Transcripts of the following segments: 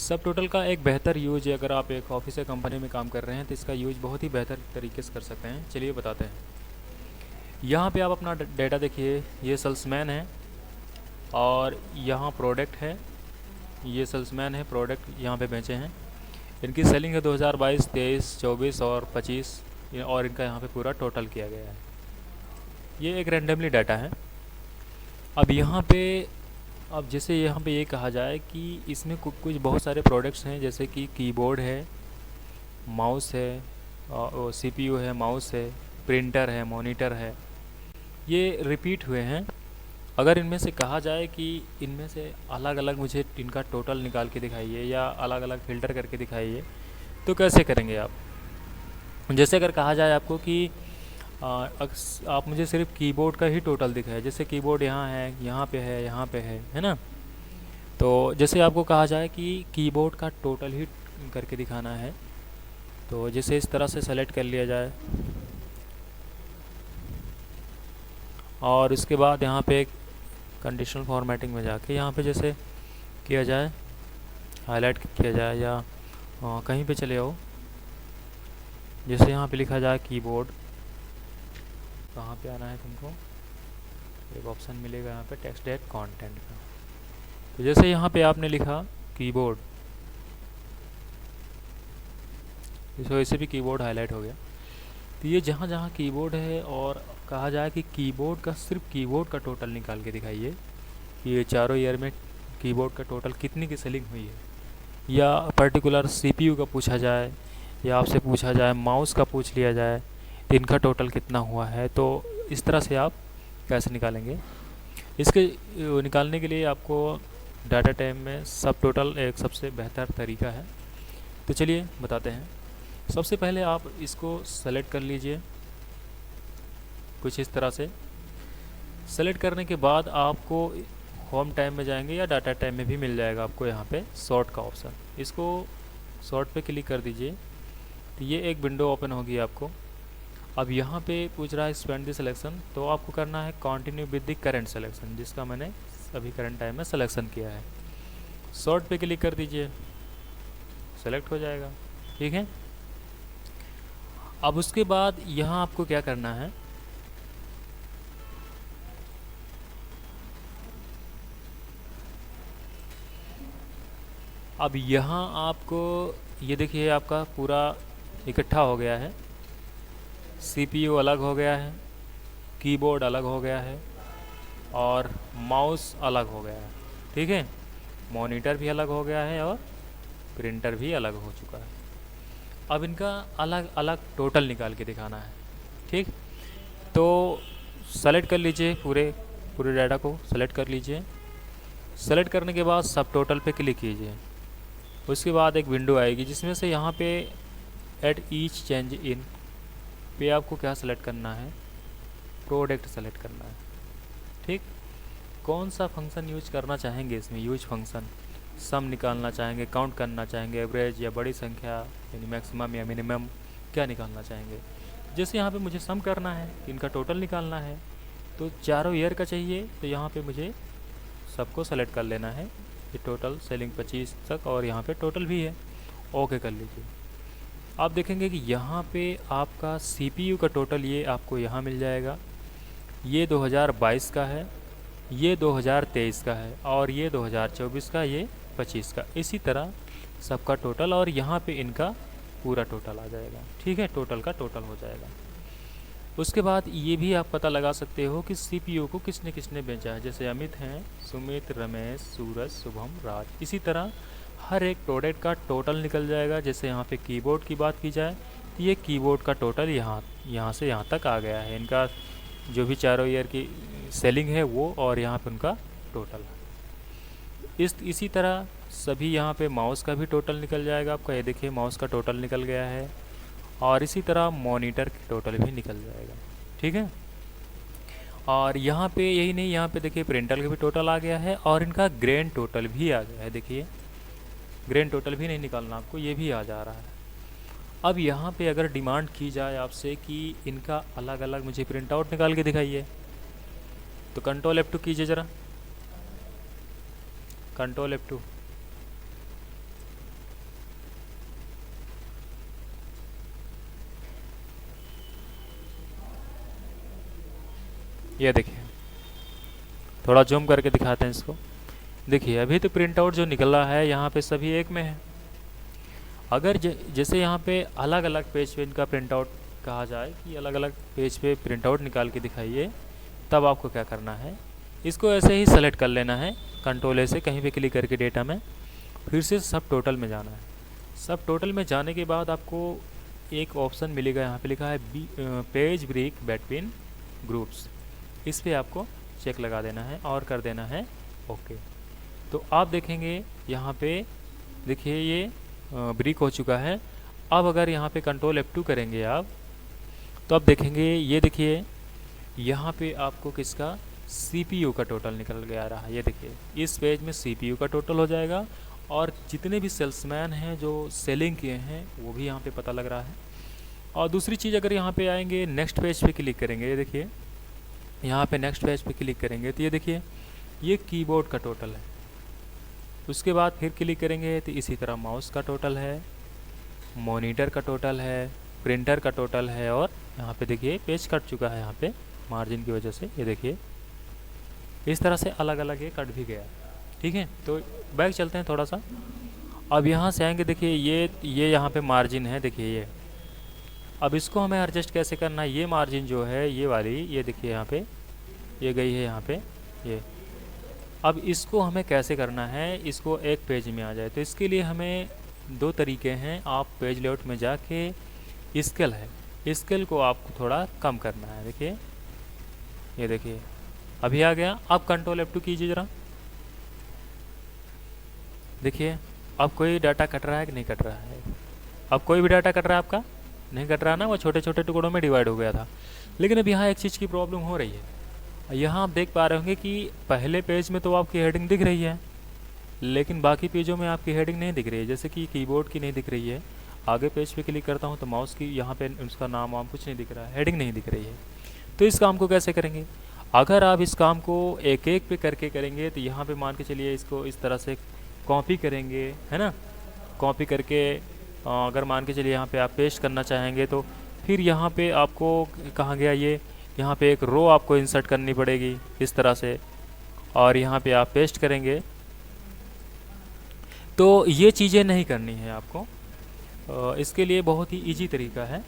सब टोटल का एक बेहतर यूज, अगर आप एक ऑफिस या कंपनी में काम कर रहे हैं तो इसका यूज बहुत ही बेहतर तरीके से कर सकते हैं। चलिए बताते हैं। यहाँ पे आप अपना डेटा देखिए, ये सेल्समैन है और यहाँ प्रोडक्ट है, ये सेल्समैन है, प्रोडक्ट यहाँ पे बेचे हैं। इनकी सेलिंग है 2022, 23, 24 और 25, और इनका यहाँ पे पूरा टोटल किया गया है। ये एक रैंडमली डाटा है। अब यहाँ पे, अब जैसे यहाँ पे ये कहा जाए कि इसमें कुछ बहुत सारे प्रोडक्ट्स हैं, जैसे कि कीबोर्ड है, माउस है, सीपीयू है, माउस है, प्रिंटर है, मॉनिटर है, ये रिपीट हुए हैं। अगर इनमें से कहा जाए कि इनमें से अलग अलग मुझे इनका टोटल निकाल के दिखाइए या अलग अलग फ़िल्टर करके दिखाइए, तो कैसे करेंगे आप? जैसे अगर कहा जाए आपको कि आप मुझे सिर्फ कीबोर्ड का ही टोटल दिखाए, जैसे कीबोर्ड यहाँ है, यहाँ पे है, यहाँ पे है ना। तो जैसे आपको कहा जाए कि कीबोर्ड का टोटल ही करके दिखाना है, तो जैसे इस तरह से सेलेक्ट कर लिया जाए और उसके बाद यहाँ पे कंडीशनल फॉर्मेटिंग में जाके यहाँ पे जैसे किया जाए, हाईलाइट किया जाए या कहीं पे चले आओ, जैसे यहाँ पे लिखा जाए कीबोर्ड, कहाँ पे आना है तुमको, एक ऑप्शन मिलेगा यहाँ पे टेक्स्ट डेट कंटेंट का। तो जैसे यहाँ पे आपने लिखा कीबोर्ड, इस वजह से भी कीबोर्ड हाईलाइट हो गया। तो ये जहाँ जहाँ कीबोर्ड है और कहा जाए कि कीबोर्ड का, सिर्फ कीबोर्ड का टोटल निकाल के दिखाइए कि ये चारों ईयर में कीबोर्ड का टोटल कितनी की सेलिंग हुई है, या पर्टिकुलर सीपीयू का पूछा जाए, या आपसे पूछा जाए माउस का पूछ लिया जाए तो इनका टोटल कितना हुआ है। तो इस तरह से आप कैसे निकालेंगे? इसके निकालने के लिए आपको डाटा टाइप में सब टोटल एक सबसे बेहतर तरीका है। तो चलिए बताते हैं। सबसे पहले आप इसको सेलेक्ट कर लीजिए कुछ इस तरह से। सेलेक्ट करने के बाद आपको होम टाइम में जाएंगे या डाटा टाइम में भी मिल जाएगा आपको यहाँ पे सॉर्ट का ऑप्शन, इसको सॉर्ट पे क्लिक कर दीजिए तो ये एक विंडो ओपन होगी आपको। अब यहाँ पे पूछ रहा है एक्सपेंड द सिलेक्शन, तो आपको करना है continue with the current selection, जिसका मैंने अभी करंट टाइम में सिलेक्शन किया है। सॉर्ट पे क्लिक कर दीजिए, सेलेक्ट हो जाएगा, ठीक है। अब उसके बाद यहाँ आपको क्या करना है, अब यहाँ आपको ये देखिए आपका पूरा इकट्ठा हो गया है। सीपीयू अलग हो गया है, कीबोर्ड अलग हो गया है और माउस अलग हो गया है, ठीक है। मॉनिटर भी अलग हो गया है और प्रिंटर भी अलग हो चुका है। अब इनका अलग अलग टोटल निकाल के दिखाना है, ठीक। तो सेलेक्ट कर लीजिए, पूरे डाटा को सेलेक्ट कर लीजिए। सेलेक्ट करने के बाद सब टोटल पे क्लिक कीजिए। उसके बाद एक विंडो आएगी जिसमें से यहाँ पे एट ईच चेंज इन पे आपको क्या सेलेक्ट करना है, प्रोडक्ट सेलेक्ट करना है, ठीक। कौन सा फंक्शन यूज करना चाहेंगे इसमें, यूज फंक्शन सम निकालना चाहेंगे, काउंट करना चाहेंगे, एवरेज या बड़ी संख्या यानी मैक्सिमम या मिनिमम, क्या निकालना चाहेंगे। जैसे यहाँ पे मुझे सम करना है, इनका टोटल निकालना है, तो चारों ईयर का चाहिए, तो यहाँ पे मुझे सबको सेलेक्ट कर लेना है। ये टोटल सेलिंग 25 तक और यहाँ पे टोटल भी है, ओके कर लीजिए। आप देखेंगे कि यहाँ पे आपका सीपीयू का टोटल ये आपको यहाँ मिल जाएगा। ये 2022 का है, ये 2023 का है और ये 2024 का, ये 25 का। इसी तरह सबका टोटल और यहाँ पे इनका पूरा टोटल आ जाएगा, ठीक है। टोटल का टोटल हो जाएगा। उसके बाद ये भी आप पता लगा सकते हो कि सीपीयू को किसने किसने बेचा है। जैसे अमित हैं, सुमित, रमेश, सूरज, शुभम, राज। इसी तरह हर एक प्रोडक्ट का टोटल निकल जाएगा। जैसे यहाँ पे कीबोर्ड की बात की जाए तो ये कीबोर्ड का टोटल यहाँ से यहाँ तक आ गया है। इनका जो भी चारों ईयर की सेलिंग है वो, और यहाँ पे उनका टोटल। इसी तरह सभी यहाँ पे माउस का भी टोटल निकल जाएगा आपका। ये देखिए माउस का टोटल निकल गया है और इसी तरह मॉनिटर की टोटल भी निकल जाएगा, ठीक है। और यहाँ पे यही नहीं, यहाँ पे देखिए प्रिंटर का भी टोटल आ गया है और इनका ग्रैंड टोटल भी आ गया है। देखिए ग्रैंड टोटल भी नहीं निकालना आपको, ये भी आ जा रहा है। अब यहाँ पे अगर डिमांड की जाए आपसे कि इनका अलग अलग मुझे प्रिंट आउट निकाल के दिखाइए, तो कंट्रोल F2 कीजिए ज़रा, कंट्रोल F2। ये देखिए, थोड़ा जूम करके दिखाते हैं इसको। देखिए अभी तो प्रिंट आउट जो निकला है यहाँ पे सभी एक में है। अगर जैसे यहाँ पे अलग अलग पेज पे इनका प्रिंट आउट कहा जाए कि अलग अलग पेज पे प्रिंट आउट निकाल के दिखाइए, तब आपको क्या करना है, इसको ऐसे ही सेलेक्ट कर लेना है कंट्रोल ए से, कहीं पे क्लिक करके डेटा में, फिर से सब टोटल में जाना है। सब टोटल में जाने के बाद आपको एक ऑप्शन मिलेगा, यहाँ पे लिखा है पेज ब्रेक बिटवीन ग्रुप्स, इस पर आपको चेक लगा देना है और कर देना है ओके। तो आप देखेंगे यहाँ पे देखिए ये ब्रेक हो चुका है। अब अगर यहाँ पे कंट्रोल F2 करेंगे आप, तो आप देखेंगे ये देखिए यहाँ पे आपको किसका CPU का टोटल निकल के आ रहा है। ये देखिए इस पेज में CPU का टोटल हो जाएगा और जितने भी सेल्समैन हैं जो सेलिंग किए हैं वो भी यहाँ पे पता लग रहा है। और दूसरी चीज़, अगर यहाँ पे आएंगे नेक्स्ट पेज पे क्लिक करेंगे, ये देखिए यहाँ पे नेक्स्ट पेज पे क्लिक करेंगे तो ये देखिए ये कीबोर्ड का टोटल है। उसके बाद फिर क्लिक करेंगे तो इसी तरह माउस का टोटल है, मॉनिटर का टोटल है, प्रिंटर का टोटल है, और यहाँ पे देखिए पेज कट चुका है यहाँ पे मार्जिन की वजह से। ये देखिए इस तरह से अलग अलग ये कट भी गया। ठीक है, तो बैक चलते हैं थोड़ा सा। अब यहाँ से आएंगे, देखिए ये यहाँ पे मार्जिन है, देखिए ये। अब इसको हमें एडजस्ट कैसे करना है, ये मार्जिन जो है ये वाली, ये देखिए यहाँ पे ये गई है यहाँ पे ये। अब इसको हमें कैसे करना है, इसको एक पेज में आ जाए, तो इसके लिए हमें दो तरीके हैं। आप पेज लेआउट में जाके स्केल है, स्केल को आपको थोड़ा कम करना है। देखिए ये देखिए अभी आ गया। आप कंट्रोल F2 कीजिए ज़रा, देखिए अब कोई डाटा कट रहा है कि नहीं कट रहा है। अब कोई भी डाटा कट रहा है आपका नहीं कट रहा ना, वो छोटे छोटे टुकड़ों में डिवाइड हो गया था। लेकिन अब यहाँ एक चीज़ की प्रॉब्लम हो रही है। यहाँ आप देख पा रहे होंगे कि पहले पेज में तो आपकी हेडिंग दिख रही है, लेकिन बाकी पेजों में आपकी हेडिंग नहीं दिख रही है। जैसे कि कीबोर्ड की नहीं दिख रही है, आगे पेज पे क्लिक करता हूँ तो माउस की यहाँ पे उसका नाम वाम कुछ नहीं दिख रहा है, हेडिंग नहीं दिख रही है। तो इस काम को कैसे करेंगे, अगर आप इस काम को एक एक पे करके करेंगे तो यहाँ पे मान के चलिए इसको इस तरह से कॉपी करेंगे, है ना। कॉपी करके अगर मान के चलिए यहाँ पे आप पेस्ट करना चाहेंगे, तो फिर यहाँ पे आपको कहाँ गया ये, यहाँ पे एक रो आपको इंसर्ट करनी पड़ेगी इस तरह से, और यहाँ पे आप पेस्ट करेंगे। तो ये चीज़ें नहीं करनी है आपको। इसके लिए बहुत ही इजी तरीका है।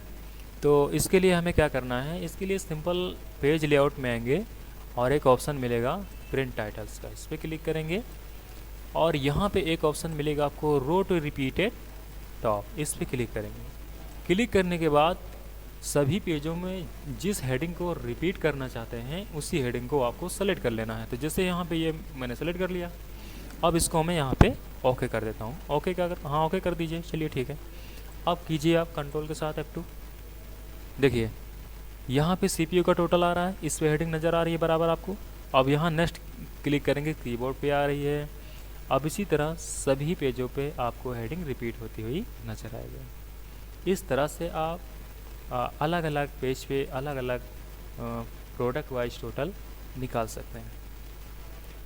तो इसके लिए हमें क्या करना है, इसके लिए सिंपल पेज लेआउट में आएंगे और एक ऑप्शन मिलेगा प्रिंट टाइटल्स का, इस पर क्लिक करेंगे और यहाँ पे एक ऑप्शन मिलेगा आपको रो टू रिपीटेड टॉप, इस पर क्लिक करेंगे। क्लिक करने के बाद सभी पेजों में जिस हेडिंग को रिपीट करना चाहते हैं उसी हेडिंग को आपको सेलेक्ट कर लेना है। तो जैसे यहाँ पे ये मैंने सेलेक्ट कर लिया, अब इसको मैं यहाँ पे ओके कर देता हूँ। ओके क्या कर, हाँ ओके कर दीजिए, चलिए ठीक है। अब कीजिए आप कंट्रोल के साथ F2, देखिए यहाँ पे CPU का टोटल आ रहा है, इस पे हेडिंग नज़र आ रही है बराबर आपको। अब यहाँ नेक्स्ट क्लिक करेंगे, कीबोर्ड पे आ रही है। अब इसी तरह सभी पेजों पे आपको हेडिंग रिपीट होती हुई नज़र आएगी। इस तरह से आप अलग अलग पेज पे अलग अलग प्रोडक्ट वाइज टोटल निकाल सकते हैं।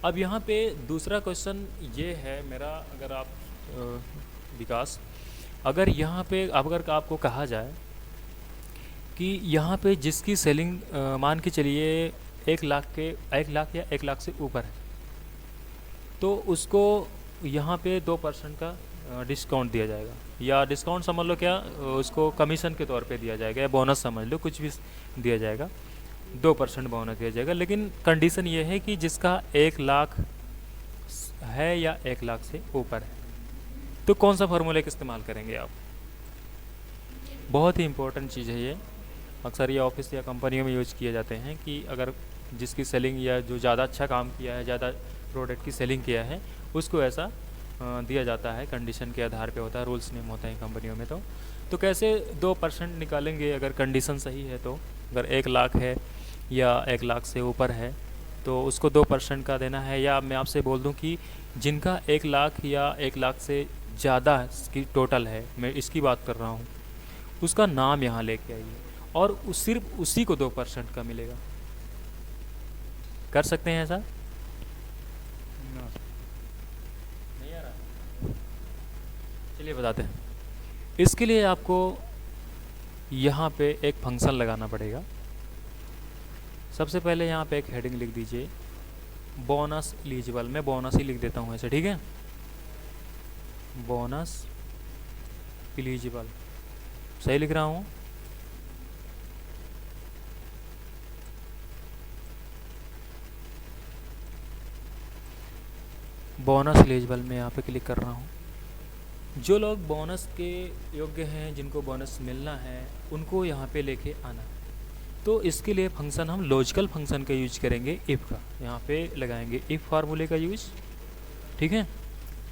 अब यहाँ पे दूसरा क्वेश्चन ये है मेरा, अगर आप विकास, अगर यहाँ पे अगर आपको कहा जाए कि यहाँ पे जिसकी सेलिंग मान के चलिए 1 लाख या 1 लाख से ऊपर है, तो उसको यहाँ पे 2% का डिस्काउंट दिया जाएगा, या डिस्काउंट समझ लो क्या, उसको कमीशन के तौर पे दिया जाएगा, या बोनस समझ लो, कुछ भी दिया जाएगा, 2% बोनस दिया जाएगा। लेकिन कंडीशन ये है कि जिसका 1 लाख है या 1 लाख से ऊपर है। तो कौन सा फार्मूले का इस्तेमाल करेंगे आप, बहुत ही इंपॉर्टेंट चीज़ है ये। अक्सर ये ऑफिस या कंपनियों में यूज किए जाते हैं कि अगर जिसकी सेलिंग या जो ज़्यादा अच्छा काम किया है, ज़्यादा प्रोडक्ट की सेलिंग किया है, उसको ऐसा दिया जाता है, कंडीशन के आधार पे होता है, रूल्स नेम होते हैं कंपनियों में। तो कैसे 2% निकालेंगे अगर कंडीशन सही है, तो अगर 1 लाख है या 1 लाख से ऊपर है तो उसको 2% का देना है। या मैं आपसे बोल दूं कि जिनका 1 लाख या 1 लाख से ज़्यादा की टोटल है, मैं इसकी बात कर रहा हूँ, उसका नाम यहाँ लेके आइए और सिर्फ उसी को 2% का मिलेगा। कर सकते हैं ऐसा? नहीं आ रहा? चलिए बताते हैं। इसके लिए आपको यहाँ पे एक फंक्शन लगाना पड़ेगा, सबसे पहले यहाँ पे एक हेडिंग लिख दीजिए, बोनस एलिजिबल। मैं बोनस ही लिख देता हूँ ऐसे, ठीक है, बोनस एलिजिबल। सही लिख रहा हूँ? बोनस एलिजिबल में यहाँ पे क्लिक कर रहा हूँ। जो लोग बोनस के योग्य हैं, जिनको बोनस मिलना है, उनको यहाँ पे लेके आना है। तो इसके लिए फंक्शन हम लॉजिकल फंक्शन का यूज करेंगे, इफ़ का। यहाँ पे लगाएंगे इफ़ फार्मूले का यूज, ठीक है।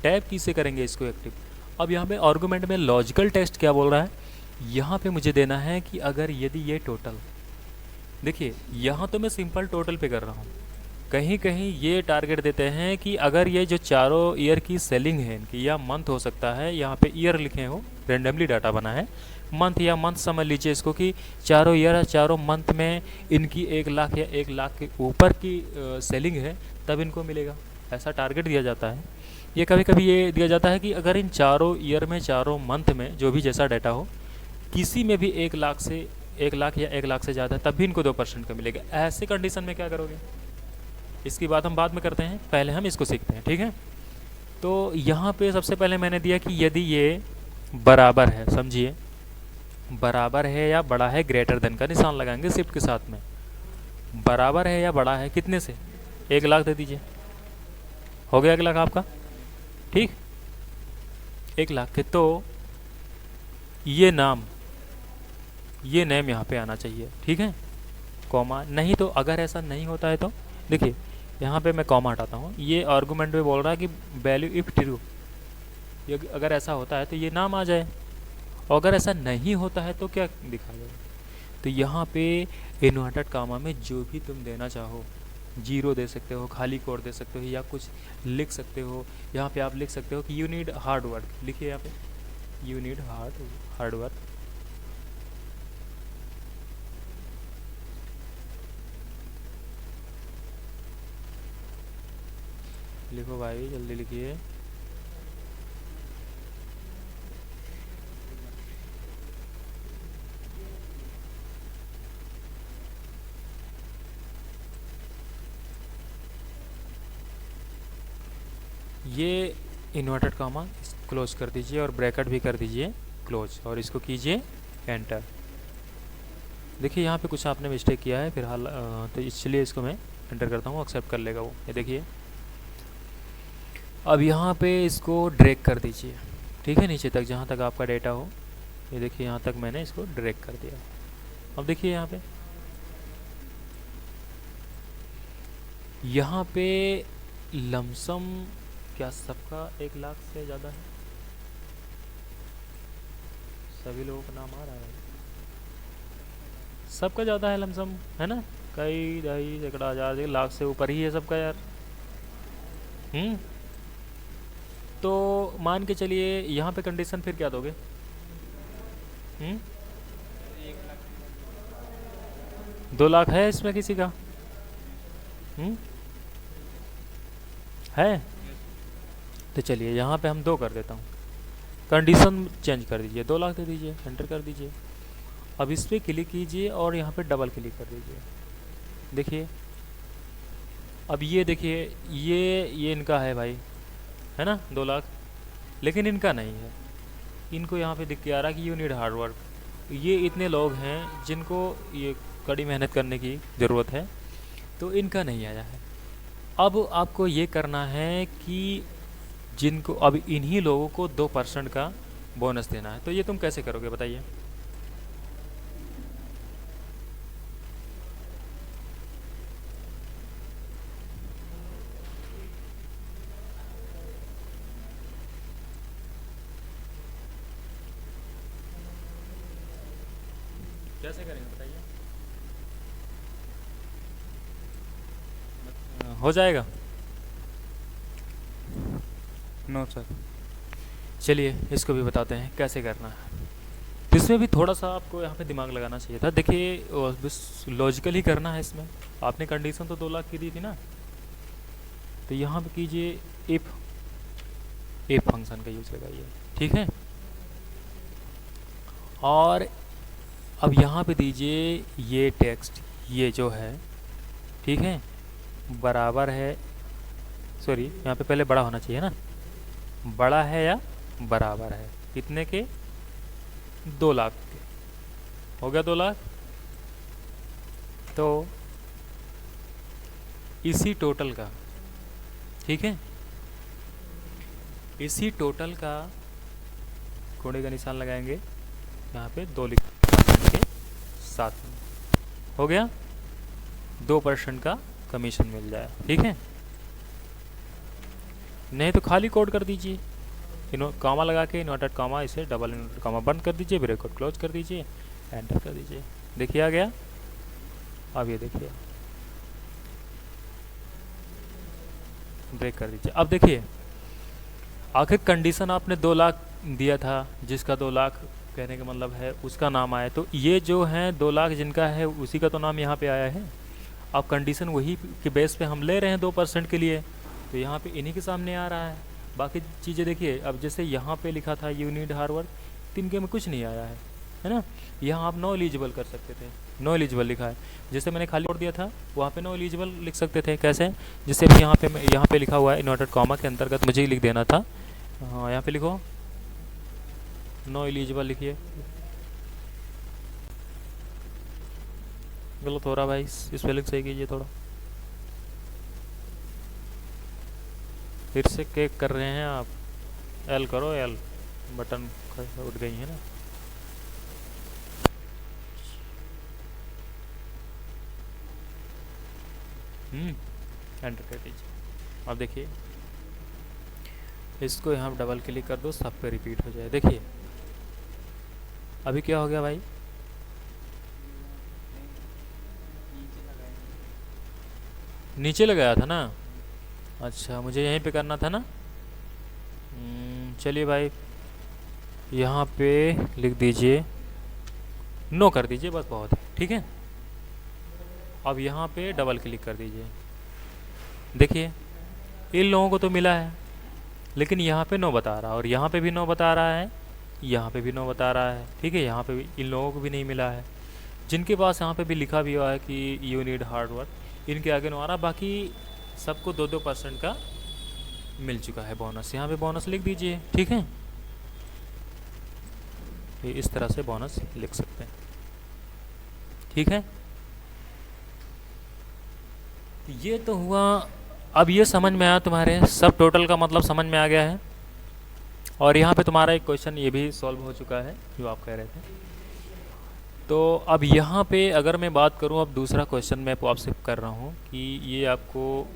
टैब की से करेंगे इसको एक्टिव। अब यहाँ पे आर्गुमेंट में लॉजिकल टेस्ट क्या बोल रहा है, यहाँ पे मुझे देना है कि अगर यदि ये टोटल, देखिए यहाँ तो मैं सिंपल टोटल पे कर रहा हूँ, कहीं कहीं ये टारगेट देते हैं कि अगर ये जो चारों ईयर की सेलिंग है इनकी, या मंथ हो सकता है, यहाँ पे ईयर लिखे हो, रेंडमली डाटा बना है, मंथ या मंथ समझ लीजिए इसको कि चारों ईयर, चारों मंथ में इनकी 1 लाख या 1 लाख के ऊपर की सेलिंग है, तब इनको मिलेगा, ऐसा टारगेट दिया जाता है। ये कभी कभी ये दिया जाता है कि अगर इन चारों ईयर में, चारों मंथ में, जो भी जैसा डाटा हो, किसी में भी 1 लाख से 1 लाख या 1 लाख से ज़्यादा, तब भी इनको 2% का मिलेगा। ऐसे कंडीशन में क्या करोगे, इसकी बात हम बाद में करते हैं, पहले हम इसको सीखते हैं, ठीक है। तो यहाँ पे सबसे पहले मैंने दिया कि यदि ये बराबर है, समझिए बराबर है या बड़ा है, ग्रेटर देन का निशान लगाएंगे शिफ्ट के साथ में। बराबर है या बड़ा है कितने से, 1 लाख दे दीजिए, हो गया 1 लाख आपका, ठीक, 1 लाख के। तो ये नाम, ये नेम यहाँ पे आना चाहिए, ठीक है, कॉमा। नहीं तो अगर ऐसा नहीं होता है तो देखिए यहाँ पे मैं कॉमा हटाता हूँ, ये आर्गुमेंट में बोल रहा है कि वैल्यू इफ ट्रू, ये अगर ऐसा होता है तो ये नाम आ जाए, और अगर ऐसा नहीं होता है तो क्या दिखा जाए। तो यहाँ पे इन्वर्टेड कामा में जो भी तुम देना चाहो, 0 दे सकते हो, खाली कोड दे सकते हो, या कुछ लिख सकते हो। यहाँ पे आप लिख सकते हो कि यू नीड हार्ड वर्क, लिखिए यहाँ पे यू नीड हार्ड वर्क, लिखो भाई जल्दी लिखिए। ये इन्वर्टेड कामा क्लोज कर दीजिए और ब्रैकेट भी कर दीजिए क्लोज, और इसको कीजिए एंटर। देखिए यहाँ पे कुछ आपने मिस्टेक किया है फिलहाल, तो इसलिए इसको मैं एंटर करता हूँ, एक्सेप्ट कर लेगा वो। ये देखिए अब यहाँ पे इसको ड्रैग कर दीजिए, ठीक है, नीचे तक जहाँ तक आपका डेटा हो। ये देखिए यहाँ तक मैंने इसको ड्रैग कर दिया। अब देखिए यहाँ पे लमसम क्या सबका 1 लाख से ज़्यादा है, सभी लोगों का नाम आ रहा है, सबका ज़्यादा है लमसम, है ना, कई ढाई सैकड़ा हज़ार 1 लाख से ऊपर ही है सबका यार। तो मान के चलिए यहाँ पे कंडीशन फिर क्या दोगे, 2 लाख है इसमें किसी का, है, तो चलिए यहाँ पे हम 2 कर देता हूँ, कंडीशन चेंज कर दीजिए, 2 लाख दे दीजिए, एंटर कर दीजिए। अब इस पर क्लिक कीजिए और यहाँ पे डबल क्लिक कर दीजिए। देखिए अब ये देखिए ये इनका है भाई, है ना, 2 लाख, लेकिन इनका नहीं है। इनको यहाँ पे दिख के आ रहा कि यू नीड हार्ड वर्क। ये इतने लोग हैं जिनको ये कड़ी मेहनत करने की ज़रूरत है, तो इनका नहीं आया है। अब आपको ये करना है कि जिनको, अब इन्हीं लोगों को 2% का बोनस देना है। तो ये तुम कैसे करोगे बताइए। कैसे करेंगे बताइए, हो जाएगा? No sir. चलिए इसको भी बताते हैं कैसे करना है। तो इसमें भी थोड़ा सा आपको यहाँ पे दिमाग लगाना चाहिए था। देखिए बस लॉजिकल ही करना है इसमें। आपने कंडीशन तो 2 लाख की दी थी ना, तो यहाँ पे कीजिए इफ फंक्शन का यूज लगाइए, ठीक है। और अब यहाँ पे दीजिए ये टेक्स्ट, ये जो है ठीक है, बराबर है, सॉरी यहाँ पे पहले बड़ा होना चाहिए ना, बड़ा है या बराबर है कितने के, 2 लाख के, हो गया 2 लाख। तो इसी टोटल का, ठीक है, इसी टोटल का कोड़े का निशान लगाएंगे यहाँ पे 2% के साथ में, हो गया 2% का कमीशन मिल जाए, ठीक है। नहीं तो खाली कोड कर दीजिए, कामा लगा के इन्वर्टेड कामा, इसे डबल इन्वर्टेड कामा बंद कर दीजिए, ब्रैकेट क्लोज कर दीजिए, एंटर कर दीजिए, देखिए आ गया। अब ये देखिए, ब्रेक कर दीजिए। अब देखिए आखिर कंडीशन आपने 2 लाख दिया था, जिसका 2 लाख कहने का मतलब है उसका नाम आया, तो ये जो है 2 लाख जिनका है उसी का तो नाम यहाँ पे आया है। अब कंडीशन वही के बेस पे हम ले रहे हैं 2% के लिए, तो यहाँ पे इन्हीं के सामने आ रहा है। बाकी चीज़ें देखिए, अब जैसे यहाँ पे लिखा था यू नीड हार्ड वर्क, 3 के में कुछ नहीं आया है ना। यहाँ आप नो एलिजिबल कर सकते थे, नो एलिजिबल लिखा है, जैसे मैंने खाली छोड़ दिया था वहाँ पे नो एलिजिबल लिख सकते थे। कैसे, जैसे अभी यहाँ पे लिखा हुआ है इन्वर्टेड कॉमा के अंतर्गत मुझे ही लिख देना था। हाँ यहाँ पे लिखो नो एलिजिबल, लिखिए, गलत हो रहा भाई, स्पेलिंग सही कीजिए थोड़ा। फिर से केक कर रहे हैं आप, एल करो, एल बटन उठ गई है ना। एंटर कर दीजिए। अब देखिए इसको यहाँ डबल क्लिक कर दो, सब पे रिपीट हो जाए। देखिए अभी क्या हो गया भाई, नीचे लगाया था ना, अच्छा मुझे यहीं पे करना था ना। चलिए भाई यहाँ पे लिख दीजिए, नो कर दीजिए, बस बहुत है, ठीक है। अब यहाँ पे डबल क्लिक कर दीजिए, देखिए इन लोगों को तो मिला है, लेकिन यहाँ पे नो बता रहा है, और यहाँ पे भी नो बता रहा है, यहाँ पे भी नो बता रहा है, ठीक है। यहाँ पे भी इन लोगों को भी नहीं मिला है, जिनके पास यहाँ पे भी लिखा भी हुआ है कि यू नीड हार्ड वर्क, इनके आगे नो आ रहा। बाकी सबको 2% का मिल चुका है बोनस, यहाँ पे बोनस लिख दीजिए, ठीक है। ये इस तरह से बोनस लिख सकते हैं, ठीक है। ये तो हुआ, अब ये समझ में आया, तुम्हारे सब टोटल का मतलब समझ में आ गया है। और यहाँ पे तुम्हारा एक क्वेश्चन ये भी सॉल्व हो चुका है जो आप कह रहे थे। तो अब यहाँ पे अगर मैं बात करूँ, अब दूसरा क्वेश्चन मैं आपसे कर रहा हूँ कि ये आपको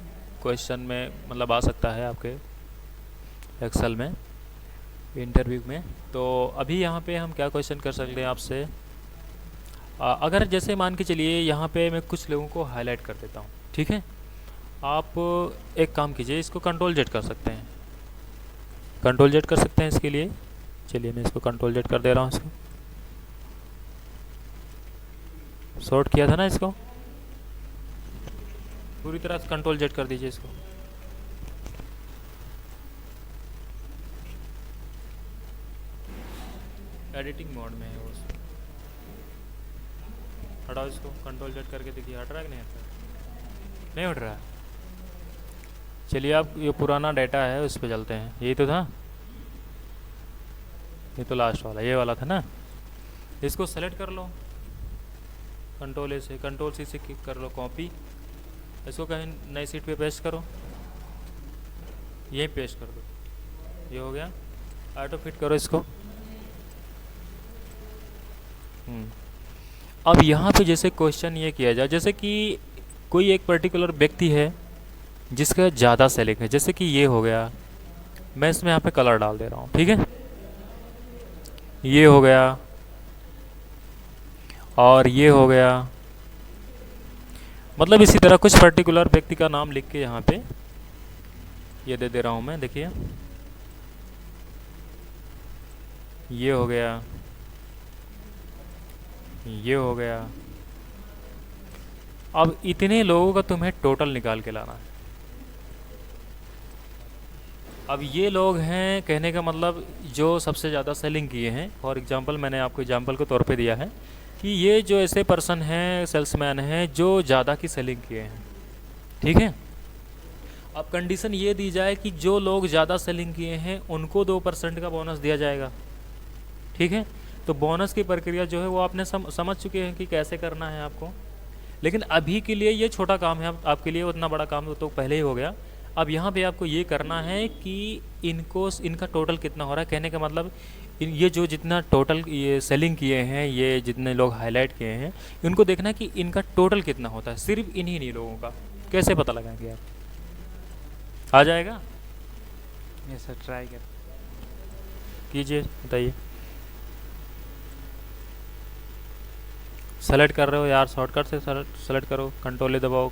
क्वेश्चन में मतलब आ सकता है आपके एक्सेल में, इंटरव्यू में। तो अभी यहाँ पे हम क्या क्वेश्चन कर सकते हैं आपसे, अगर जैसे मान के चलिए यहाँ पे मैं कुछ लोगों को हाईलाइट कर देता हूँ, ठीक है। आप एक काम कीजिए, इसको कंट्रोल जेड कर सकते हैं, कंट्रोल जेड कर सकते हैं इसके लिए। चलिए मैं इसको कंट्रोल जेड कर दे रहा हूँ, इसको शॉर्ट किया था ना, इसको पूरी तरह से कंट्रोल जेड कर दीजिए इसको। एडिटिंग मोड में है वो, हटाओ इसको, कंट्रोल जेड करके देखिए हट रहा है कि नहीं हट रहा, नहीं हट रहा। चलिए अब ये पुराना डाटा है उस पर चलते हैं, यही तो था, ये तो लास्ट वाला, ये वाला था ना। इसको सेलेक्ट कर लो कंट्रोल ए से, कंट्रोल सी से क्लिक कर लो, कॉपी, इसको कहीं नई सीट पे पेस्ट करो, यही पेस्ट कर दो, ये हो गया। ऑटो फिट करो इसको। अब यहाँ पे जैसे क्वेश्चन ये किया जाए, जैसे कि कोई एक पर्टिकुलर व्यक्ति है जिसका ज़्यादा सेलिंग है, जैसे कि ये हो गया, मैं इसमें यहाँ पे कलर डाल दे रहा हूँ, ठीक है। ये हो गया और ये हो गया, मतलब इसी तरह कुछ पर्टिकुलर व्यक्ति का नाम लिख के यहाँ पे ये दे दे रहा हूँ मैं। देखिए ये हो गया, ये हो गया। अब इतने लोगों का तुम्हें टोटल निकाल के लाना है। अब ये लोग हैं, कहने का मतलब जो सबसे ज़्यादा सेलिंग किए हैं। फॉर एग्जांपल मैंने आपको एग्जांपल के तौर पे दिया है कि ये जो ऐसे पर्सन हैं, सेल्समैन हैं जो ज़्यादा की सेलिंग किए हैं, ठीक है। अब कंडीशन ये दी जाए कि जो लोग ज़्यादा सेलिंग किए हैं उनको 2% का बोनस दिया जाएगा। ठीक है, तो बोनस की प्रक्रिया जो है वो आपने समझ चुके हैं कि कैसे करना है आपको। लेकिन अभी के लिए ये छोटा काम है, आपके लिए उतना बड़ा काम तो पहले ही हो गया। अब यहाँ पे आपको ये करना है कि इनका टोटल कितना हो रहा है। कहने का मतलब ये जो जितना टोटल ये सेलिंग किए हैं, ये जितने लोग हाईलाइट किए हैं, इनको देखना है कि इनका टोटल कितना होता है, सिर्फ इन्हीं लोगों का। कैसे पता लगाएंगे आप? आ जाएगा? यस सर, ट्राई कर कीजिए, बताइए। सेलेक्ट कर रहे हो यार, शॉर्टकट से सेलेक्ट करो, कंट्रोल दबाओ।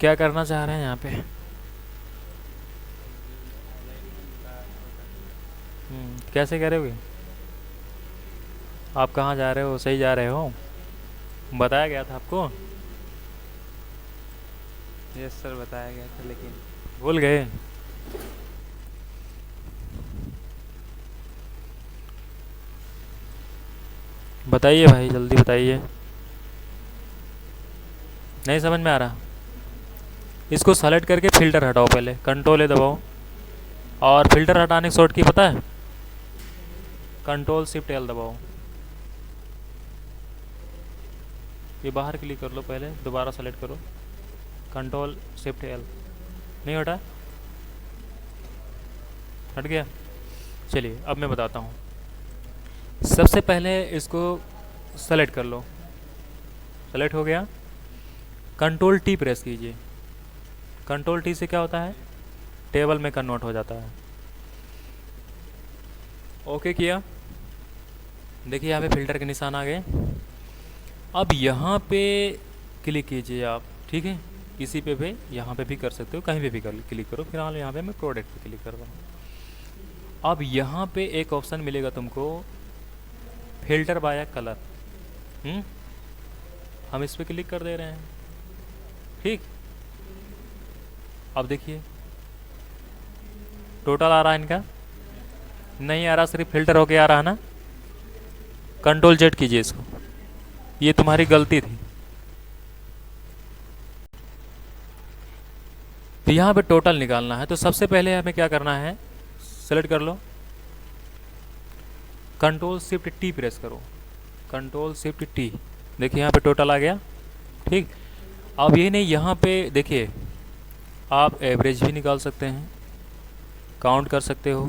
क्या करना चाह रहे हैं यहाँ पे? कैसे करोगे? आप कहाँ जा रहे हो? सही जा रहे हो? बताया गया था आपको? यस सर, बताया गया था लेकिन भूल गए? बताइए भाई, जल्दी बताइए। नहीं समझ में आ रहा? इसको सेलेक्ट करके फ़िल्टर हटाओ, पहले कंट्रोल दबाओ। और फिल्टर हटाने की शॉर्ट की पता है? कंट्रोल शिफ्ट एल दबाओ। ये बाहर क्लिक कर लो, पहले दोबारा सेलेक्ट करो, कंट्रोल शिफ्ट एल। नहीं हटा? हट गया? चलिए अब मैं बताता हूँ। सबसे पहले इसको सेलेक्ट कर लो। सेलेक्ट हो गया, कंट्रोल टी प्रेस कीजिए। कंट्रोल टी से क्या होता है? टेबल में कन्वर्ट हो जाता है। ओके किया, देखिए यहाँ पे फिल्टर के निशान आ गए। अब यहाँ पे क्लिक कीजिए आप, ठीक है, किसी पे भी, यहाँ पे भी कर सकते हो, कहीं पे भी क्लिक करो। फिलहाल यहाँ पे मैं प्रोडक्ट पे क्लिक कर रहा हूँ। अब यहाँ पे एक ऑप्शन मिलेगा तुमको, फिल्टर बाय कलर। हम इस पे क्लिक कर दे रहे हैं, ठीक। अब देखिए टोटल आ रहा है इनका? नहीं आ रहा, सिर्फ फिल्टर होके आ रहा है ना। कंट्रोल जेड कीजिए इसको, ये तुम्हारी गलती थी। तो यहाँ पे टोटल निकालना है, तो सबसे पहले हमें क्या करना है? सेलेक्ट कर लो, कंट्रोल शिफ्ट टी प्रेस करो, कंट्रोल शिफ्ट टी। देखिए यहाँ पे टोटल आ गया, ठीक। अब ये नहीं, यहाँ पे देखिए आप एवरेज भी निकाल सकते हैं, काउंट कर सकते हो,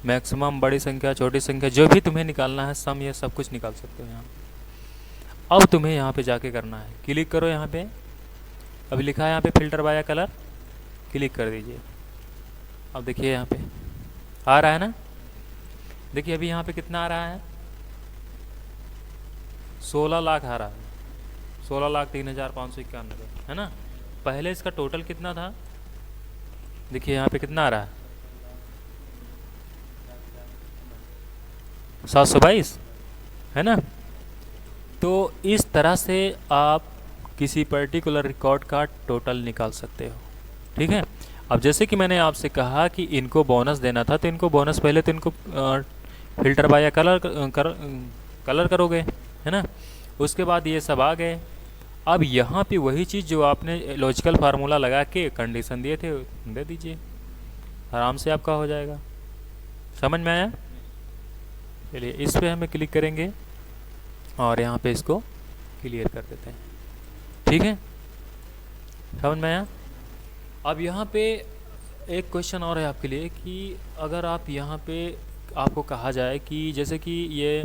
मैक्सिमम, बड़ी संख्या, छोटी संख्या, जो भी तुम्हें निकालना है, सम, ये सब कुछ निकाल सकते हो यहाँ। अब तुम्हें यहाँ पे जाके करना है, क्लिक करो यहाँ पे, अभी लिखा है यहाँ पे फिल्टर बाय कलर, क्लिक कर दीजिए। अब देखिए यहाँ पे आ रहा है ना। देखिए अभी यहाँ पे कितना आ रहा है? 16 लाख आ रहा है, 16,03,591, है ना। पहले इसका टोटल कितना था? देखिए यहाँ पे कितना आ रहा है? 722, है ना। तो इस तरह से आप किसी पर्टिकुलर रिकॉर्ड का टोटल निकाल सकते हो, ठीक है। अब जैसे कि मैंने आपसे कहा कि इनको बोनस देना था, तो इनको बोनस पहले तो इनको फिल्टर बाय कलर करोगे, है ना। उसके बाद ये सब आ गए। अब यहाँ पे वही चीज़ जो आपने लॉजिकल फार्मूला लगा के कंडीशन दिए थे दे दीजिए, आराम से आपका हो जाएगा। समझ में आया? चलिए इस पे हमें क्लिक करेंगे और यहाँ पे इसको क्लियर कर देते हैं, ठीक है। समझ में आया? अब यहाँ पे एक क्वेश्चन और है आपके लिए कि अगर आप यहाँ पे आपको कहा जाए कि जैसे कि ये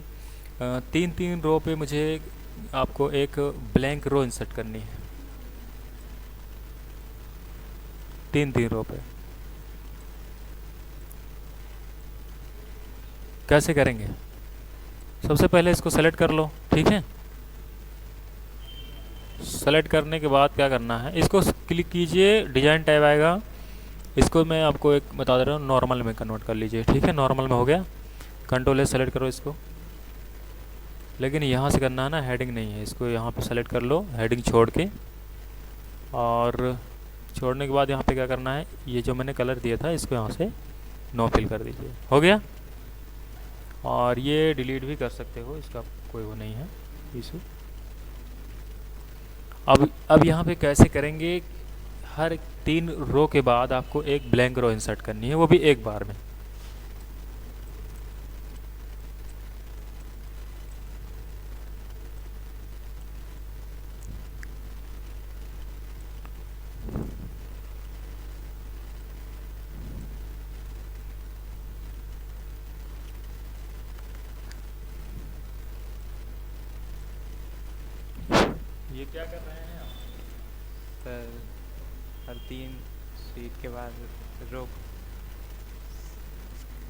3-3 रो पे मुझे आपको एक ब्लैंक रो इंसर्ट करनी है, 3-3 रो पे, कैसे करेंगे? सबसे पहले इसको सेलेक्ट कर लो, ठीक है। सेलेक्ट करने के बाद क्या करना है? इसको क्लिक कीजिए, डिजाइन टैब आएगा, इसको मैं आपको एक बता दे रहा हूँ, नॉर्मल में कन्वर्ट कर लीजिए, ठीक है। नॉर्मल में हो गया, कंट्रोल ए सेलेक्ट करो इसको, लेकिन यहाँ से करना है ना, हेडिंग नहीं है। इसको यहाँ पे सेलेक्ट कर लो हेडिंग छोड़ के, और छोड़ने के बाद यहाँ पे क्या करना है, ये जो मैंने कलर दिया था इसको यहाँ से नो फिल कर दीजिए। हो गया। और ये डिलीट भी कर सकते हो, इसका कोई वो नहीं है इशू। अब यहाँ पे कैसे करेंगे, हर 3 रो के बाद आपको एक ब्लैंक रो इंसर्ट करनी है, वो भी एक बार में। ये क्या कर रहे हैं आप? सर हर 3 शीट के बाद रो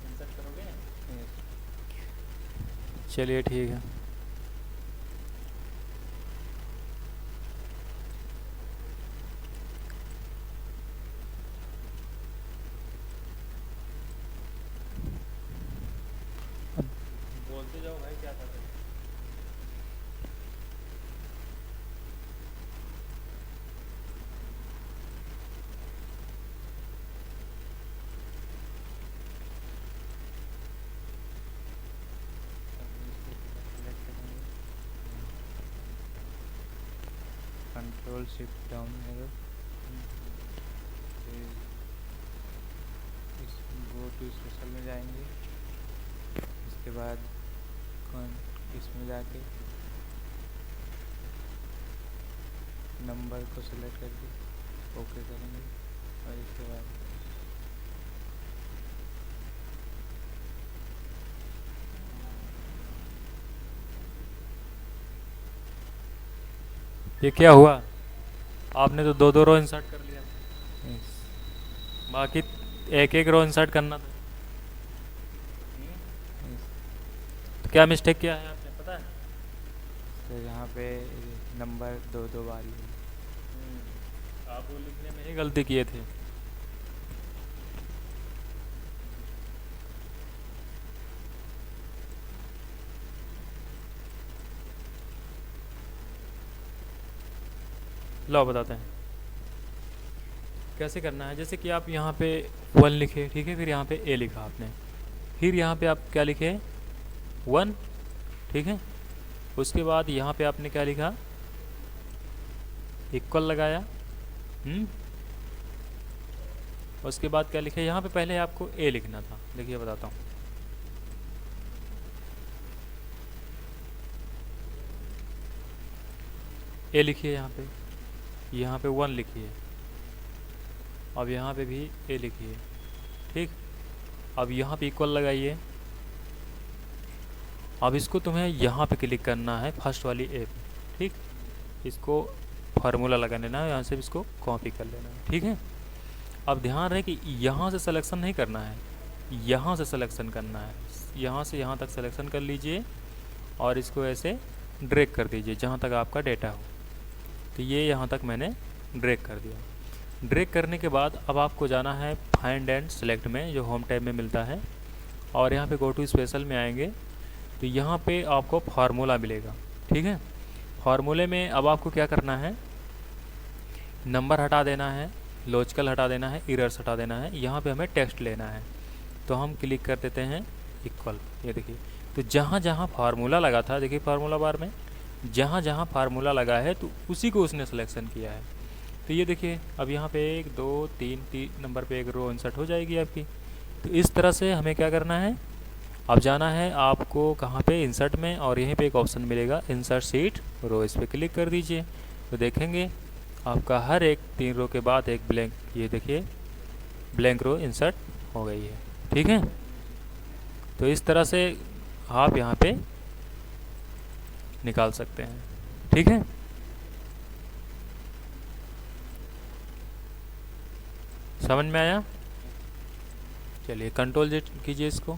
इंसर्ट करोगे? yes, चलिए ठीक है। अब बोलते जाओ भाई, क्या कर रहे हो? सेलेक्ट करेंगे, कंट्रोल शिफ्ट डाउन एरो, फिर इस गो टू स्पेशल में जाएंगे। उसके बाद इसमें जाके नंबर को सिलेक्ट करके ओके करेंगे, और इसके बाद ये क्या हुआ, आपने तो 2 रो इंसर्ट कर लिया, yes, बाकी एक रो इंसर्ट करना था। yes, तो क्या मिस्टेक किया है आपने, पता है? तो यहाँ पे नंबर 2 बार ही आप वो लिखने में ही गलती किए थे। लो बताते हैं कैसे करना है। जैसे कि आप यहाँ पे 1 लिखे, ठीक है, फिर यहाँ पे ए लिखा आपने, फिर यहाँ पे आप क्या लिखे 1, ठीक है। उसके बाद यहाँ पे आपने क्या लिखा, इक्वल लगाया, उसके बाद क्या लिखे यहाँ पे, पहले आपको ए लिखना था। देखिए बताता हूँ, ए लिखिए यहाँ पे 1 लिखिए, अब यहाँ पे भी ए लिखिए, ठीक। अब यहाँ पे इक्वल लगाइए। अब इसको तुम्हें यहाँ पे क्लिक करना है, फर्स्ट वाली ए पे, ठीक। इसको फार्मूला लगा लेना है, यहाँ से इसको कॉपी कर लेना है, ठीक है। अब ध्यान रहे कि यहाँ से सिलेक्शन नहीं करना है, यहाँ से सिलेक्शन करना है। यहाँ से यहाँ तक सिलेक्शन कर लीजिए और इसको ऐसे ड्रैग कर दीजिए जहाँ तक आपका डेटा हो। तो ये यहाँ तक मैंने ड्रैग कर दिया। ड्रैग करने के बाद अब आपको जाना है फाइंड एंड सेलेक्ट में, जो होम टैब में मिलता है, और यहाँ पे गो टू स्पेशल में आएंगे तो यहाँ पे आपको फार्मूला मिलेगा, ठीक है। फार्मूले में अब आपको क्या करना है, नंबर हटा देना है, लॉजिकल हटा देना है, एरर्स हटा देना है, यहाँ पे हमें टेक्स्ट लेना है। तो हम क्लिक कर देते हैं इक्वल, ये देखिए। तो जहाँ जहाँ फार्मूला लगा था, देखिए फार्मूला बार में जहाँ जहाँ फार्मूला लगा है तो उसी को उसने सिलेक्शन किया है। तो ये देखिए अब यहाँ पे 1 2 3 नंबर पे एक रो इंसर्ट हो जाएगी आपकी। तो इस तरह से हमें क्या करना है, अब जाना है आपको कहाँ पे, इंसर्ट में, और यहीं पे एक ऑप्शन मिलेगा इंसर्ट शीट रो, इस पर क्लिक कर दीजिए। तो देखेंगे आपका हर एक 3 रो के बाद एक ब्लैंक, ये देखिए ब्लैंक रो इंसर्ट हो गई है, ठीक है। तो इस तरह से आप यहाँ पे निकाल सकते हैं, ठीक है। समझ में आया? चलिए कंट्रोल जेट कीजिए इसको।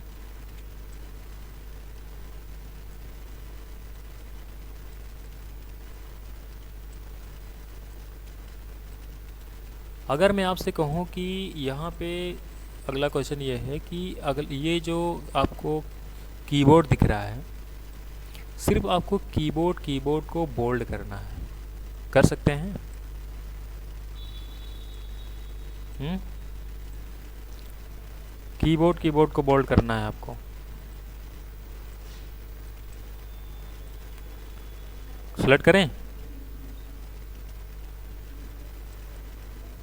अगर मैं आपसे कहूँ कि यहाँ पे अगला क्वेश्चन ये है कि अगल ये जो आपको कीबोर्ड दिख रहा है, सिर्फ आपको कीबोर्ड को बोल्ड करना है। कर सकते हैं? कीबोर्ड को बोल्ड करना है आपको। सेलेक्ट करें?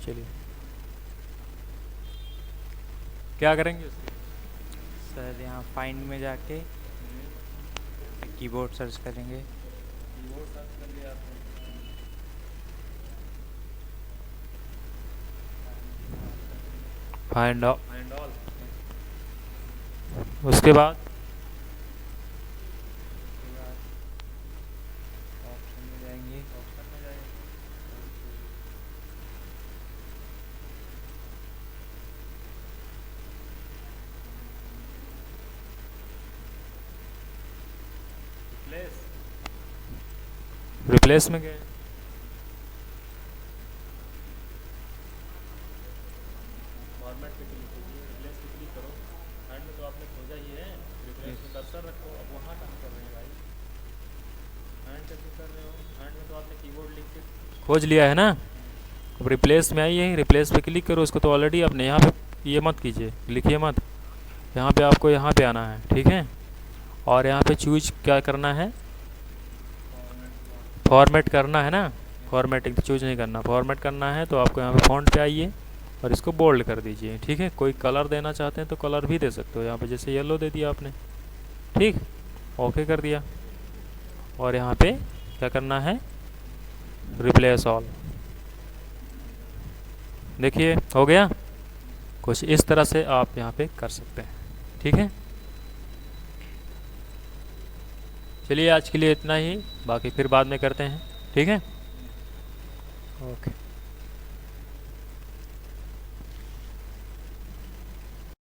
चलिए, क्या करेंगे उसके? सर यहाँ फाइंड में जाके कीबोर्ड सर्च करेंगे। कीबोर्ड सर्च कर लिया आपने। Find all. उसके बाद ऑप्शन में जाएंगे। रिप्लेस में गए। फॉर्मेट पे क्लिक कीजिए, रिप्लेस पे क्लिक करो। हैंड में तो आपने खोजा ही है, रिप्लेस में कर्सर रखो। अब वहाँ काम कर रहे हैं भाई, हैंड से क्यों कर रहे हो? हैंड में तो आपने कीबोर्ड लिख के खोज लिया है ना। अब रिप्लेस में आइए, रिप्लेस पे क्लिक करो। उसको तो ऑलरेडी आपने यहाँ पे ये मत कीजिए, लिखिए मत। यहाँ पे आपको यहाँ पे आना है, ठीक है। और यहाँ पे चूज क्या करना है? फॉर्मेट करना है ना। फॉर्मेटिंग तो चूज नहीं करना, फॉर्मेट करना है। तो आपको यहाँ पे फॉन्ट पे आइए और इसको बोल्ड कर दीजिए, ठीक है। कोई कलर देना चाहते हैं तो कलर भी दे सकते हो। यहाँ पे जैसे येलो दे दिया आपने, ठीक, ओके कर दिया। और यहाँ पे क्या करना है? Replace all. देखिए हो गया। कुछ इस तरह से आप यहाँ पे कर सकते हैं, ठीक है। चलिए आज के लिए इतना ही, बाकी फिर बाद में करते हैं, ठीक है। ओके।